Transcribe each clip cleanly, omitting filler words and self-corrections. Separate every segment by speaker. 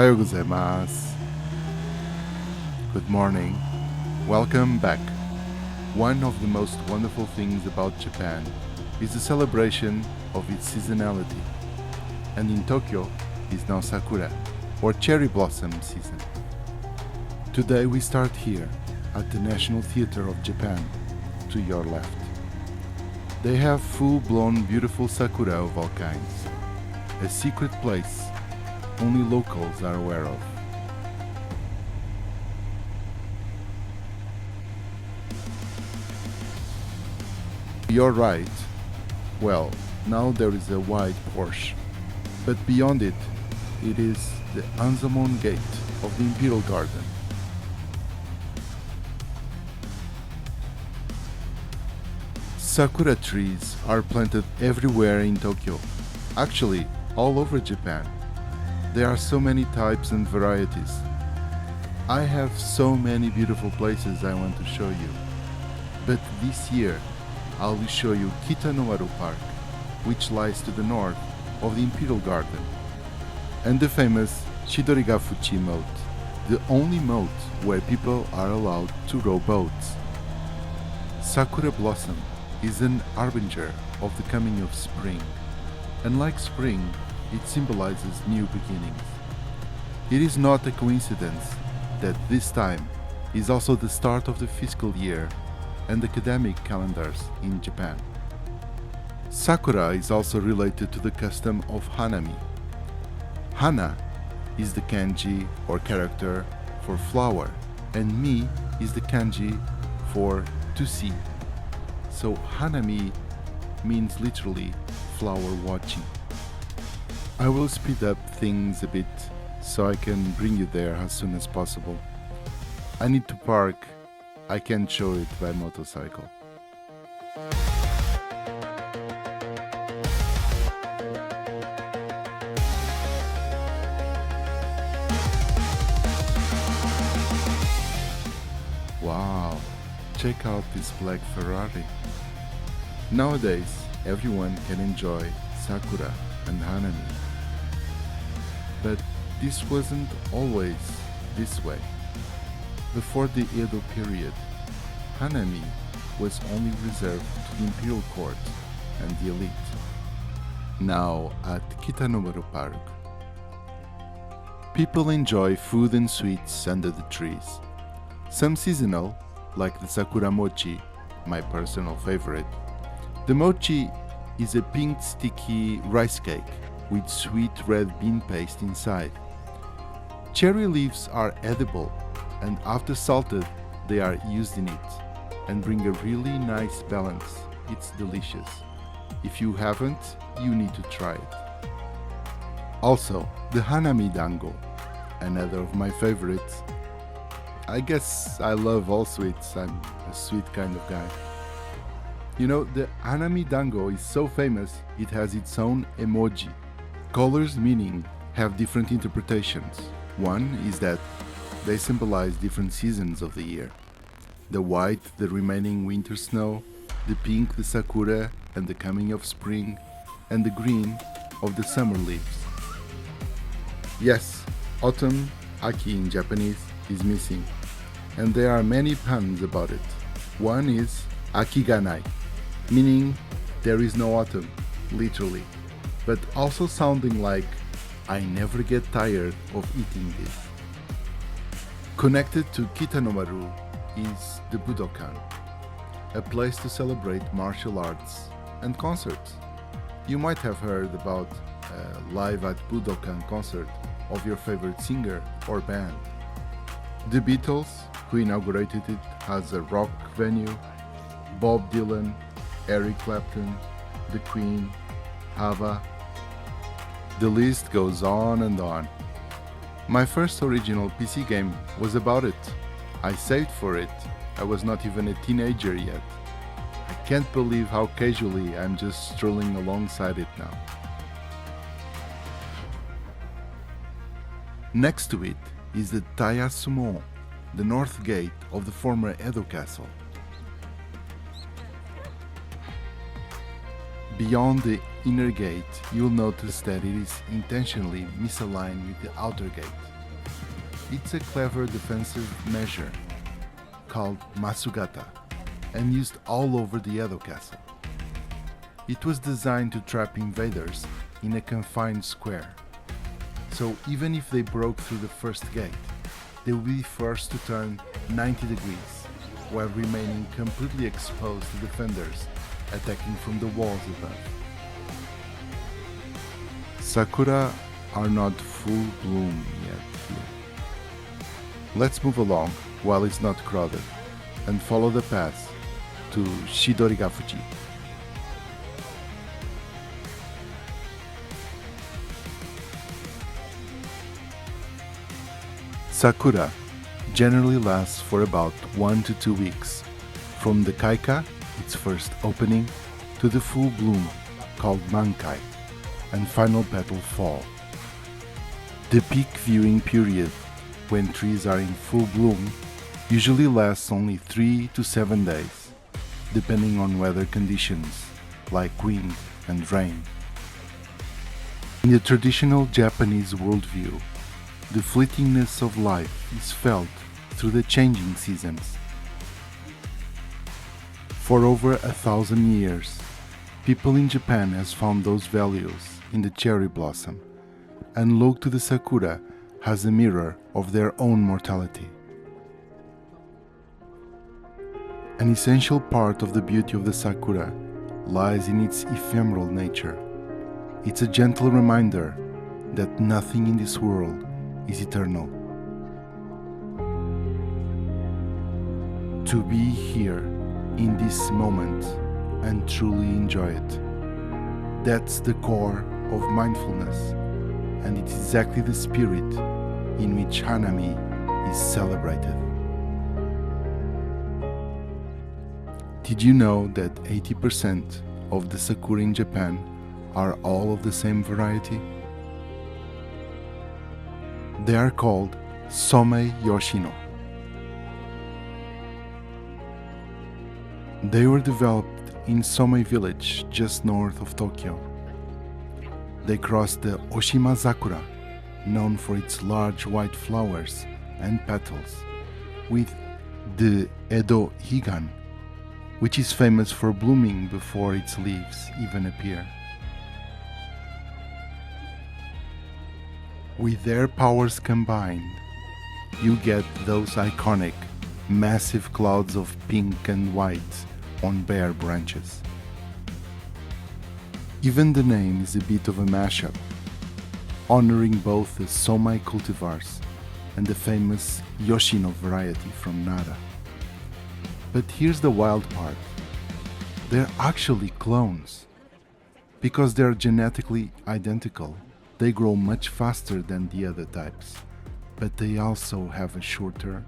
Speaker 1: Ohayo gozaimasu. Good morning. Welcome back. One of the most wonderful things about Japan is the celebration of its seasonality. And in Tokyo is now Sakura, or cherry blossom season. Today we start here at the National Theatre of Japan, to your left. They have full-blown beautiful sakura of all kinds, a secret place only locals are aware of. You're right. Well, now there is a wide Porsche, but beyond it, it is the Hanami gate of the Imperial Garden. Sakura trees are planted everywhere in Tokyo, actually all over Japan. There are so many types and varieties. I have so many beautiful places I want to show you, but this year I will show you Kitanomaru Park, which lies to the north of the Imperial Garden, and the famous Chidorigafuchi Moat, the only moat where people are allowed to row boats. Sakura blossom is an harbinger of the coming of spring, and like spring, it symbolizes new beginnings. It is not a coincidence that this time is also the start of the fiscal year and academic calendars in Japan. Sakura is also related to the custom of Hanami. Hana is the kanji or character for flower, and mi is the kanji for to see. So Hanami means literally flower watching. I will speed up things a bit so I can bring you there as soon as possible. I need to park. I can't show it by motorcycle. Wow, check out this black Ferrari. Nowadays, everyone can enjoy Sakura and Hanami. But this wasn't always this way. Before the Edo period, Hanami was only reserved to the imperial court and the elite. Now at Kitanomaru Park, people enjoy food and sweets under the trees. Some seasonal, like the Sakura Mochi, my personal favorite. The Mochi is a pink sticky rice cake with sweet red bean paste inside. Cherry leaves are edible, and after salted, they are used in it and bring a really nice balance. It's delicious. If you haven't, you need to try it. Also, the Hanami Dango, another of my favorites. I guess I love all sweets. I'm a sweet kind of guy. You know, the Hanami Dango is so famous, it has its own emoji. Colors meaning have different interpretations. One is that they symbolize different seasons of the year. The white, the remaining winter snow, the pink, the sakura and the coming of spring, and the green of the summer leaves. Yes, autumn, Aki in Japanese, is missing, and there are many puns about it. One is Aki-ga-nai, meaning there is no autumn, literally, but also sounding like I never get tired of eating this. Connected to Kitanomaru is the Budokan, a place to celebrate martial arts and concerts. You might have heard about a live at Budokan concert of your favorite singer or band. The Beatles, who inaugurated it as a rock venue, Bob Dylan, Eric Clapton, The Queen, ABBA. The list goes on and on. My first original PC game was about it. I saved for it. I was not even a teenager yet. I can't believe how casually I'm just strolling alongside it now. Next to it is the Tayasu-mon, the north gate of the former Edo castle. Beyond the inner gate, you'll notice that it is intentionally misaligned with the outer gate. It's a clever defensive measure called Masugata and used all over the Edo castle. It was designed to trap invaders in a confined square. So even if they broke through the first gate, they would be forced to turn 90 degrees while remaining completely exposed to defenders attacking from the walls above. Sakura are not full bloom yet here. Let's move along while it's not crowded and follow the path to Chidorigafuchi. Sakura generally lasts for about 1 to 2 weeks, from the Kaika, its first opening, to the full bloom, called Mankai, and final petal fall. The peak viewing period, when trees are in full bloom, usually lasts only 3 to 7 days, depending on weather conditions, like wind and rain. In the traditional Japanese worldview, the fleetingness of life is felt through the changing seasons. For over 1,000 years, people in Japan has found those values in the cherry blossom and look to the sakura as a mirror of their own mortality. An essential part of the beauty of the sakura lies in its ephemeral nature. It's a gentle reminder that nothing in this world is eternal. To be here in this moment and truly enjoy it. That's the core of mindfulness, and it's exactly the spirit in which Hanami is celebrated. Did you know that 80% of the sakura in Japan are all of the same variety? They are called Somei Yoshino. They were developed in Somei village just north of Tokyo. They cross the Oshima Sakura, known for its large white flowers and petals, with the Edo Higan, which is famous for blooming before its leaves even appear. With their powers combined, you get those iconic, massive clouds of pink and white on bare branches. Even the name is a bit of a mashup, honoring both the Somei cultivars and the famous Yoshino variety from Nara. But here's the wild part. They're actually clones. Because they're genetically identical, they grow much faster than the other types, but they also have a shorter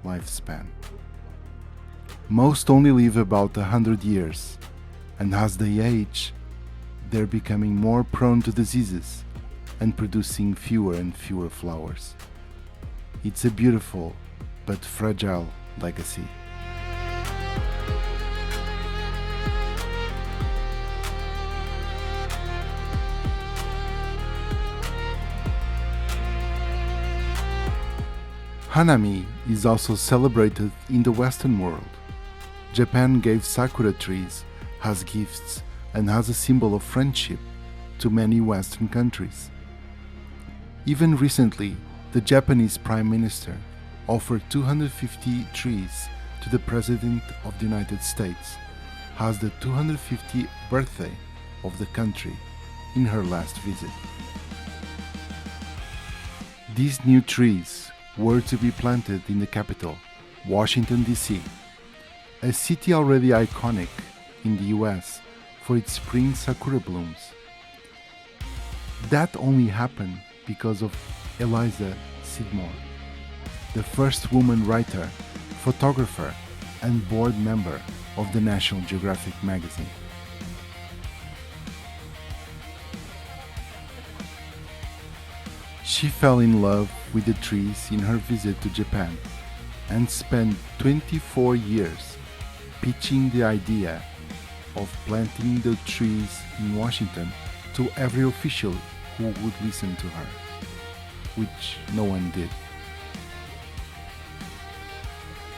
Speaker 1: lifespan. Most only live about 100 years, and as they age, they're becoming more prone to diseases and producing fewer and fewer flowers. It's a beautiful but fragile legacy. Hanami is also celebrated in the Western world. Japan gave sakura trees as gifts and as a symbol of friendship to many Western countries. Even recently, the Japanese Prime Minister offered 250 trees to the President of the United States as the 250th birthday of the country in her last visit. These new trees were to be planted in the capital, Washington, D.C., a city already iconic in the US for its spring sakura blooms. That only happened because of Eliza Scidmore, the first woman writer, photographer, and board member of the National Geographic magazine. She fell in love with the trees in her visit to Japan and spent 24 years pitching the idea of planting the trees in Washington to every official who would listen to her, which no one did.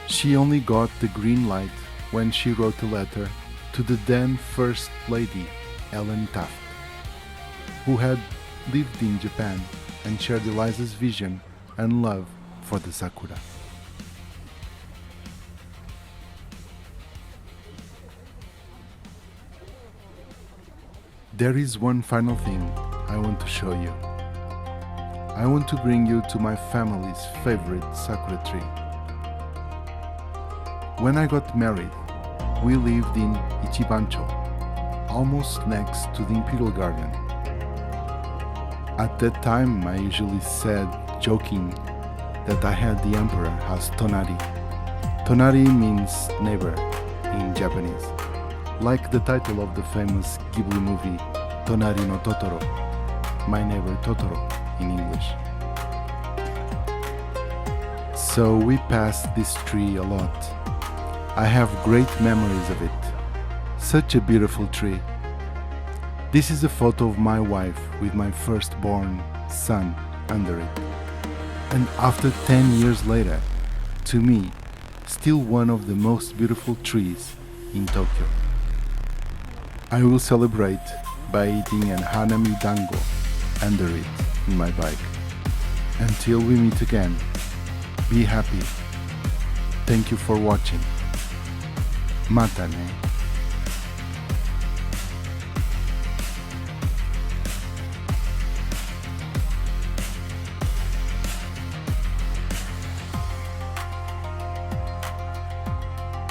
Speaker 1: She only got the green light when she wrote a letter to the then First Lady, Ellen Taft, who had lived in Japan and shared Eliza's vision and love for the sakura. There is one final thing I want to show you. I want to bring you to my family's favorite sakura tree. When I got married, we lived in Ichibancho, almost next to the Imperial Garden. At that time, I usually said, joking, that I had the emperor as Tonari. Tonari means neighbor in Japanese, like the title of the famous Ghibli movie Tonari no Totoro, My Neighbor Totoro in English. So we passed this tree a lot. I have great memories of it. Such a beautiful tree. This is a photo of my wife with my firstborn son under it. And after 10 years later, to me, still one of the most beautiful trees in Tokyo. I will celebrate by eating an Hanami Dango under it in my bike. Until we meet again, be happy. Thank you for watching. Mata ne.